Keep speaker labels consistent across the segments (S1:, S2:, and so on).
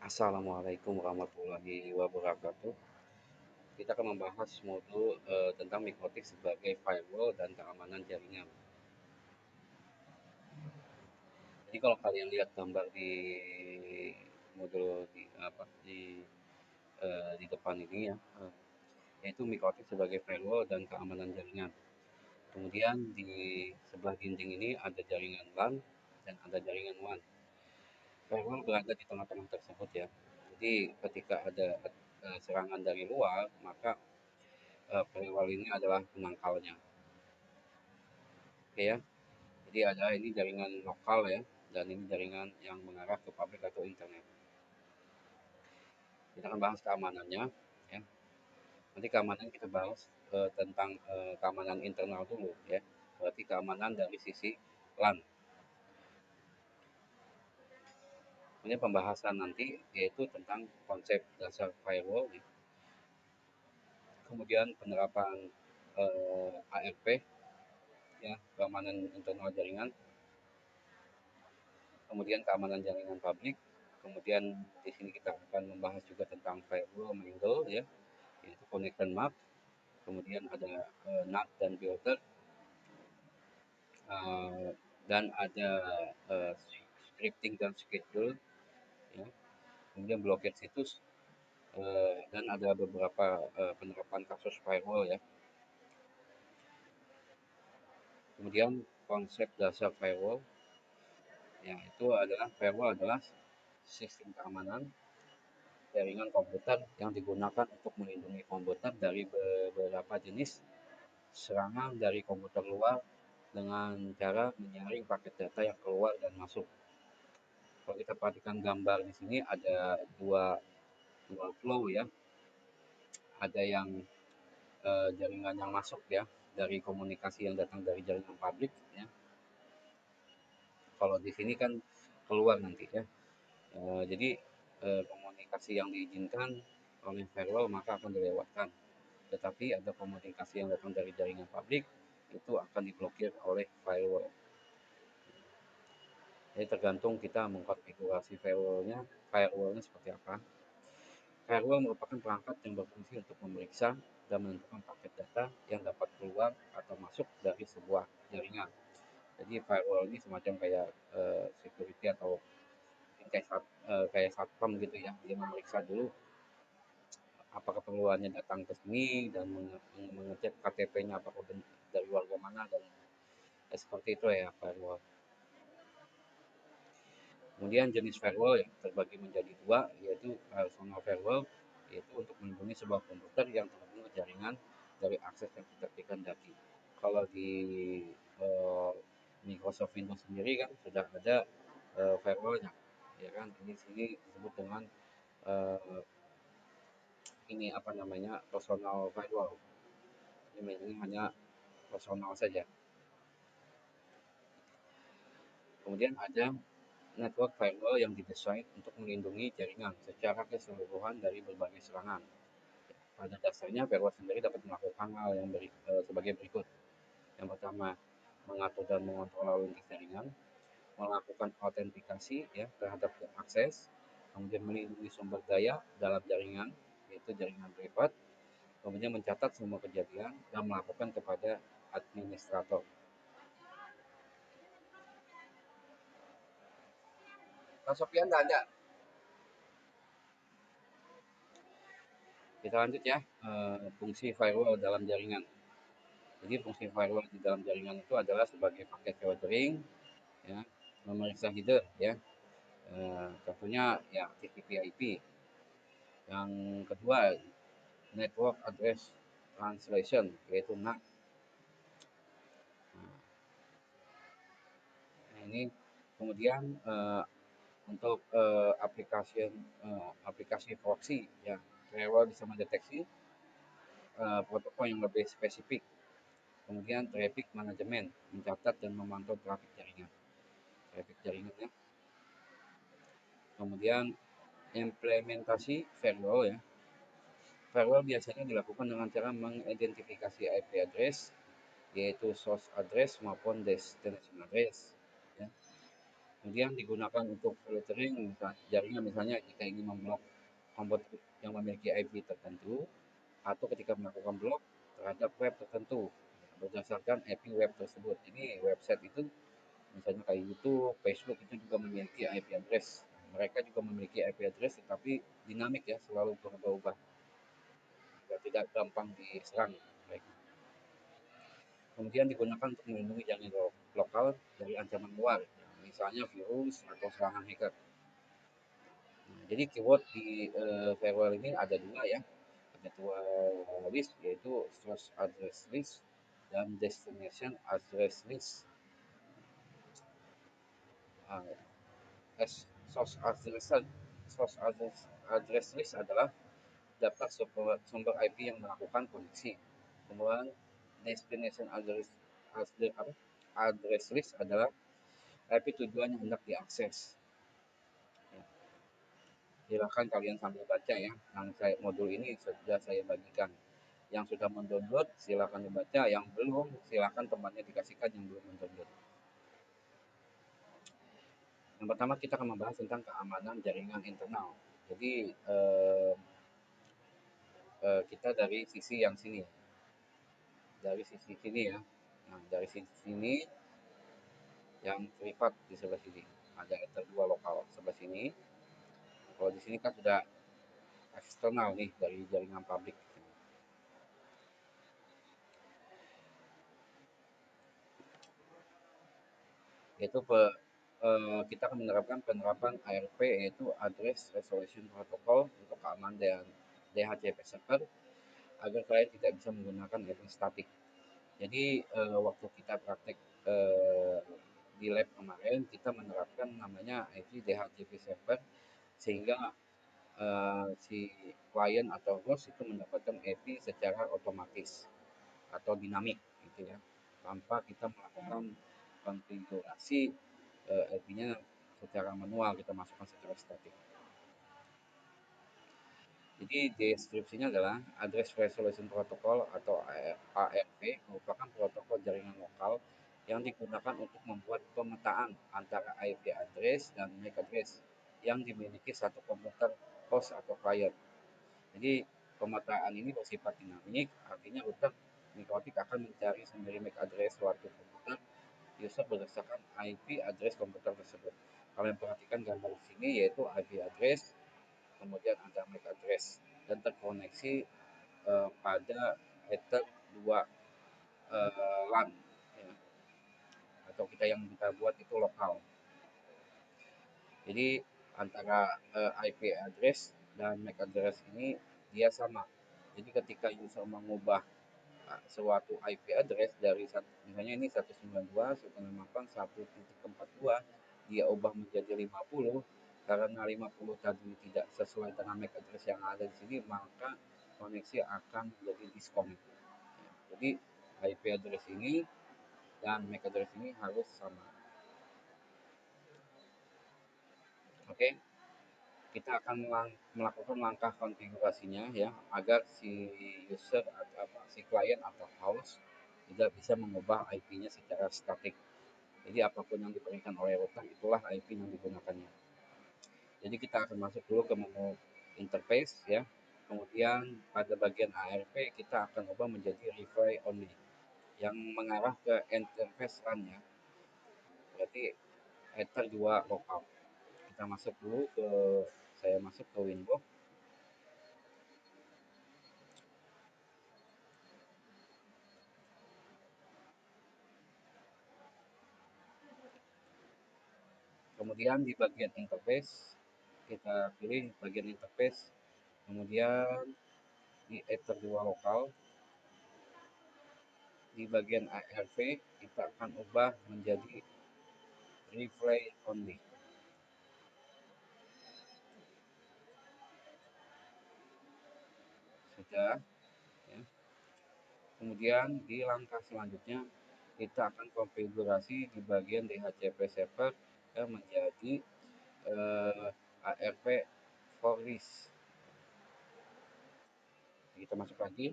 S1: Assalamualaikum warahmatullahi wabarakatuh. Kita akan membahas modul tentang Mikotik sebagai firewall dan keamanan jaringan. Jadi kalau kalian lihat gambar di modul di depan ini ya, yaitu Mikotik sebagai firewall dan keamanan jaringan. Kemudian di sebelah dinding ini ada jaringan LAN dan ada jaringan WAN. Firewall berada di tengah-tengah tersebut ya. Jadi ketika ada serangan dari luar, maka firewall ini adalah penangkalnya. Oke ya. Jadi ada ini jaringan lokal ya, dan ini jaringan yang mengarah ke pabrik atau internet. Kita akan bahas keamanannya ya. Nanti keamanan kita bahas tentang keamanan internal dulu ya. Berarti keamanan dari sisi LAN. Ini pembahasan nanti yaitu tentang konsep dasar firewall, ya. Kemudian penerapan ARP ya, keamanan internal jaringan, kemudian keamanan jaringan publik. Kemudian di sini kita akan membahas juga tentang firewall mangle ya, yaitu connection map. Kemudian ada NAT dan filter, uh, dan ada uh, scripting dan schedule ya. Kemudian blokir situs, dan ada beberapa penerapan kasus firewall ya. Kemudian konsep dasar firewall ya, itu adalah firewall adalah sistem keamanan jaringan komputer yang digunakan untuk melindungi komputer dari beberapa jenis serangan dari komputer luar dengan cara menyaring paket data yang keluar dan masuk. Kalau kita perhatikan gambar di sini ada dua flow ya, ada yang jaringan yang masuk ya dari komunikasi yang datang dari jaringan publik ya. Kalau di sini kan keluar nanti ya. Jadi komunikasi yang diizinkan oleh firewall maka akan dilewatkan. Tetapi ada komunikasi yang datang dari jaringan publik itu akan diblokir oleh firewall. Jadi tergantung kita mengkonfigurasi firewallnya seperti apa. Firewall merupakan perangkat yang berfungsi untuk memeriksa dan menentukan paket data yang dapat keluar atau masuk dari sebuah jaringan. Jadi firewall ini semacam kayak security atau kayak satpam gitu ya. Dia memeriksa dulu apa keperluannya datang ke sini dan mengecek KTP-nya apakah dari warga mana dan seperti itu ya firewall. Kemudian jenis firewall yang terbagi menjadi dua, yaitu personal firewall, yaitu untuk melindungi sebuah komputer yang terhubung ke jaringan dari akses yang tidak dikehendaki. Kalau di uh, Microsoft Windows sendiri kan sudah ada firewallnya, ya kan? Ini sini disebut dengan uh, ini apa namanya personal firewall. Ini hanya personal saja. Kemudian ada network firewall yang didesain untuk melindungi jaringan secara keseluruhan dari berbagai serangan. Pada dasarnya, firewall sendiri dapat melakukan hal yang sebagai berikut. Yang pertama, mengatur dan mengontrol lalu lintas jaringan, melakukan autentikasi ya terhadap akses, kemudian melindungi sumber daya dalam jaringan, yaitu jaringan privat, kemudian mencatat semua kejadian dan melakukan kepada administrator. Pak Sofian nggak ada. Kita lanjut ya, fungsi firewall dalam jaringan. Jadi fungsi firewall di dalam jaringan itu adalah sebagai paket filtering, ya, memeriksa header, ya. Contohnya ya TCP/IP. Yang kedua network address translation yaitu NAT. Nah, ini kemudian untuk aplikasi proxy ya, firewall bisa mendeteksi protokol yang lebih spesifik. Kemudian traffic management mencatat dan memantau traffic jaringan ya. Kemudian implementasi firewall ya. Firewall biasanya dilakukan dengan cara mengidentifikasi IP address, yaitu source address maupun destination address. Ya. Kemudian digunakan untuk filtering jaringan, misalnya jika ingin memblok komputer yang memiliki IP tertentu, atau ketika melakukan blok terhadap web tertentu berdasarkan IP web tersebut. Ini website itu misalnya kayak YouTube, Facebook itu juga memiliki IP address. Mereka juga memiliki IP address tetapi dinamik ya, selalu berubah-ubah agar tidak gampang diserang. Baik. Kemudian digunakan untuk melindungi jaringan lokal dari ancaman luar, misalnya virus atau serangan hacker. Nah, jadi keyword di firewall ini ada dua ya, ada dua list, yaitu source address list dan destination address list. Nah, source address address list adalah daftar sumber IP yang melakukan koneksi. Kemudian destination address list adalah IP tujuan yang hendak diakses. Ya, silakan kalian sambil baca ya. Yang modul ini sudah saya bagikan. Yang sudah mendownload silakan dibaca, yang belum silakan temannya dikasihkan yang belum mendownload. Yang pertama kita akan membahas tentang keamanan jaringan internal. Jadi kita dari sisi yang sini, dari sisi sini ya. Nah, dari sisi sini yang privat di sebelah sini ada ether 2 lokal sebelah sini. Kalau di sini kan sudah eksternal nih dari jaringan publik. Yaitu kita akan menerapkan penerapan ARP, yaitu Address Resolution Protocol untuk keamanan dan DHCP server agar kalian tidak bisa menggunakan event statik. Jadi waktu kita praktek eh, di lab kemarin kita menerapkan namanya IP DHCP server sehingga si klien atau host itu mendapatkan IP secara otomatis atau dinamik gitu ya, tanpa kita melakukan konfigurasi IP-nya secara manual, kita masukkan secara statik. Jadi deskripsinya adalah Address Resolution Protocol atau ARP merupakan protokol jaringan lokal yang digunakan untuk membuat pemetaan antara IP address dan MAC address yang dimiliki satu komputer host atau client. Jadi pemetaan ini bersifat dinamik, artinya router mikrotik akan mencari sendiri MAC address suatu komputer user berdasarkan IP address komputer tersebut. Kalian perhatikan gambar di sini yaitu IP address, kemudian ada MAC address dan terkoneksi pada ether 2 LAN ya, atau kita yang kita buat itu lokal. Jadi antara IP address dan MAC address ini dia sama. Jadi ketika user mengubah suatu IP address dari misalnya ini 192.168.1.42 dia ubah menjadi 50, karena 50 tadi tidak sesuai dengan MAC address yang ada di sini, maka koneksi akan menjadi disconnect. Jadi IP address ini dan MAC address ini harus sama. Oke, kita akan melakukan langkah konfigurasinya ya, agar si user atau si klien atau host tidak bisa mengubah IP-nya secara statik. Jadi apapun yang diberikan oleh router itulah IP yang digunakannya. Jadi kita akan masuk dulu ke menu interface ya. Kemudian pada bagian ARP kita akan ubah menjadi replay only yang mengarah ke interface LAN-nya. Berarti ether 2 lokal. Kita masuk dulu ke, saya masuk ke Winbox. Kemudian di bagian interface kita pilih bagian interface, kemudian di ether 2 lokal di bagian ARV kita akan ubah menjadi replay only. Sudah ya. Kemudian di langkah selanjutnya kita akan konfigurasi di bagian DHCP server menjadi ARP for list. Kita masuk lagi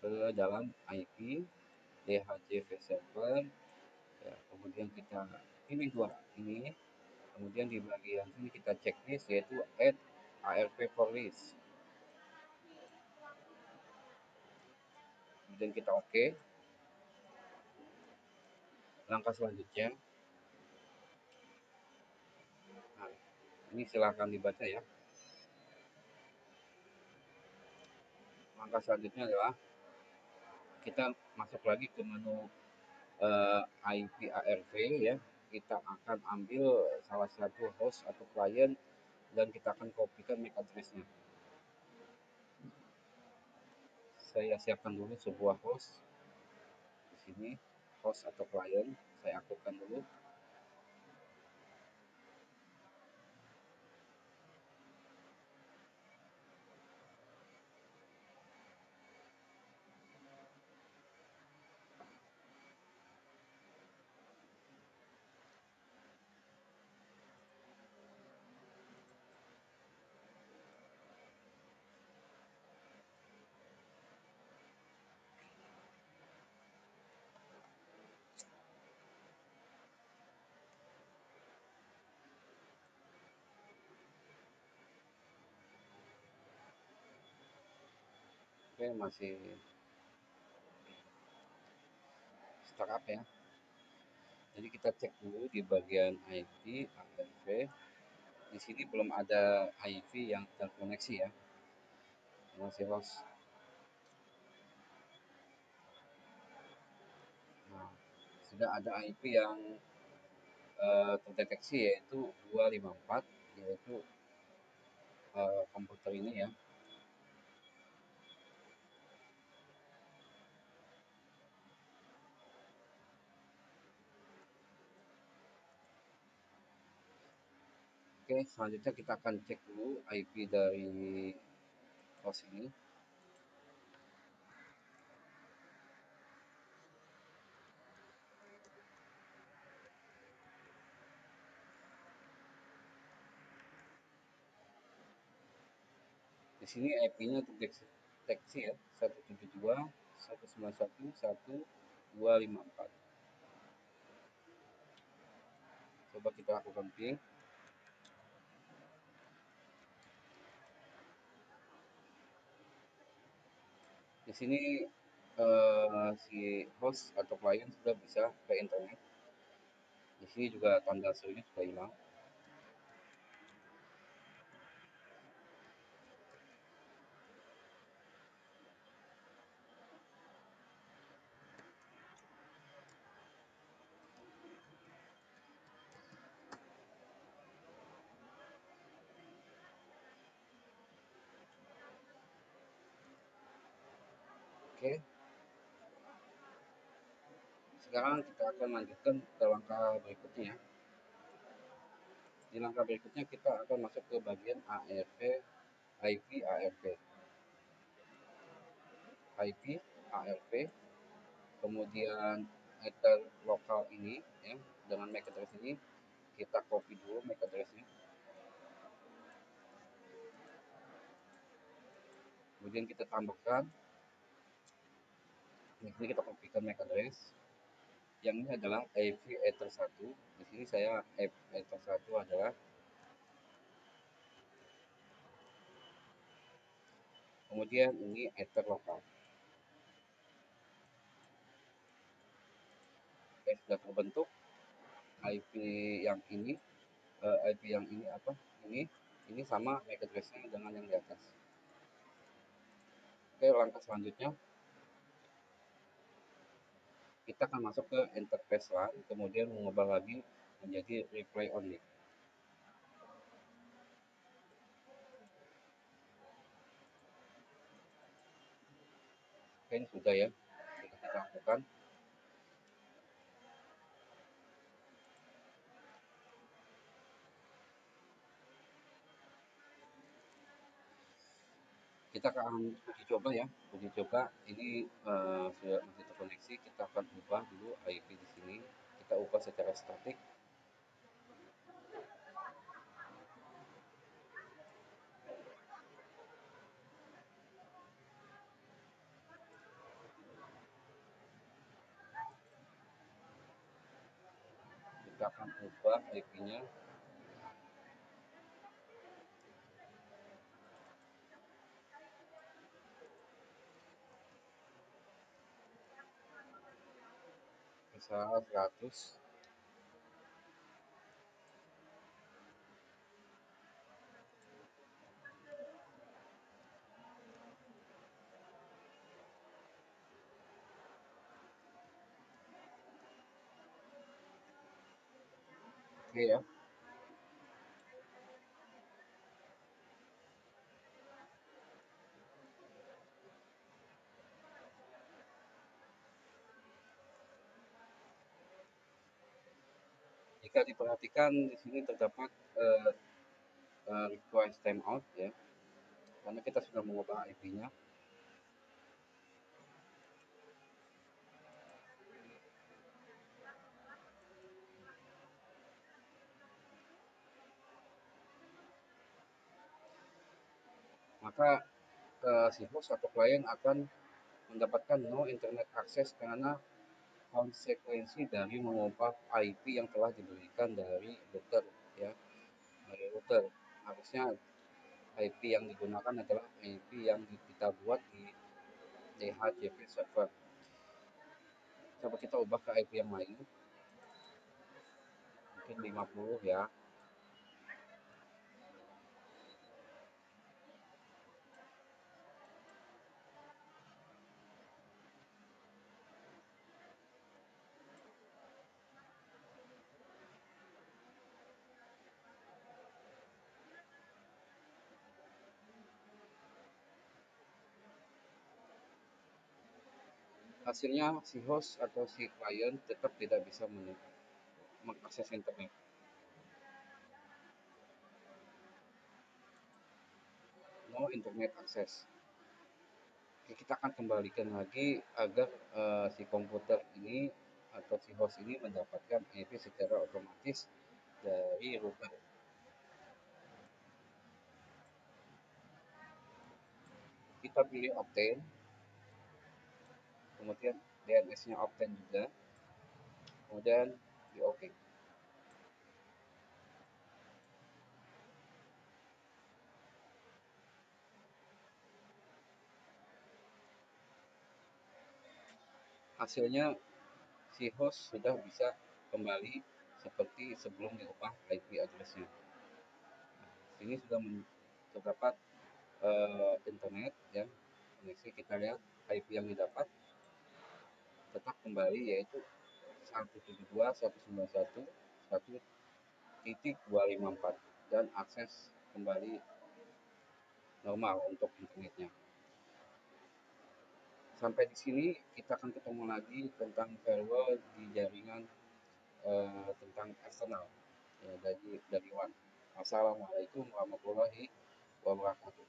S1: ke dalam IP DHCP server ya, kemudian kita Ini dua ini. Kemudian di bagian sini kita checklist yaitu add ARP for list. Kemudian kita oke. Langkah selanjutnya, nah, ini silahkan dibaca ya. Langkah selanjutnya adalah kita masuk lagi ke menu IP ARV ya. Kita akan ambil salah satu host atau klien dan kita akan kopikan MAC address-nya. Saya siapkan dulu sebuah host di sini, host atau klien. Saya aktifkan dulu. Oke, masih startup ya. Jadi kita cek dulu di bagian IP ARV. Di sini belum ada IP yang terkoneksi ya. Masih host. Nah, sudah ada IP yang terdeteksi yaitu 254, yaitu komputer ini ya. Oke, selanjutnya kita akan cek dulu IP dari host ini. Di sini IP-nya terdeteksi ya, 172.191.1.254. Coba kita lakukan ping. Di sini si host atau klien sudah bisa ke internet. Di sini juga tanda serunya sudah hilang. Oke, sekarang kita akan lanjutkan ke langkah berikutnya ya. Di langkah berikutnya kita akan masuk ke bagian ARV, IP ARV, IP ARV, kemudian ether lokal ini ya, dengan MAC address ini kita copy dulu MAC address-nya. Kemudian kita tambahkan, di sini kita kopikan MAC address. Yang ini adalah IP ether 1. Di sini saya ether 1 adalah, kemudian ini ether lokal. Oke, sudah terbentuk IP yang ini, IP yang ini apa? Ini sama MAC address-nya dengan yang di atas. Oke, langkah selanjutnya kita akan masuk ke interface LAN, kemudian mengubah lagi menjadi replay only. Oke, ini sudah ya, sudah kita lakukan. Kita akan uji coba ya, uji coba ini sudah masih terkoneksi. Kita akan ubah dulu IP di sini, kita ubah secara statik. Kita akan ubah IP-nya misal 100. Oke ya. Jika diperhatikan di sini terdapat eh, request timeout ya, karena kita sudah mengubah IP-nya. Maka si host atau klien akan mendapatkan no internet access karena konsekuensi dari mengubah IP yang telah diberikan dari router ya, dari router. Harusnya IP yang digunakan adalah IP yang kita buat di DHCP server. Coba kita ubah ke IP yang lain, mungkin 50 ya. Hasilnya si host atau si klien tetap tidak bisa mengakses internet. No internet access. Oke, kita akan kembalikan lagi agar si komputer ini atau si host ini mendapatkan IP secara otomatis dari router. Kita pilih Optane, kemudian DNS-nya Optane juga, kemudian di OK. Hasilnya si host sudah bisa kembali seperti sebelum diubah IP address-nya. Ini sudah terdapat internet ya, koneksi. Kita lihat IP yang didapat tetap kembali yaitu 172.191.1.254 dan akses kembali normal untuk internetnya. Sampai di sini kita akan ketemu lagi tentang firewall di jaringan tentang eksternal ya, dari WAN. Assalamualaikum warahmatullahi wabarakatuh.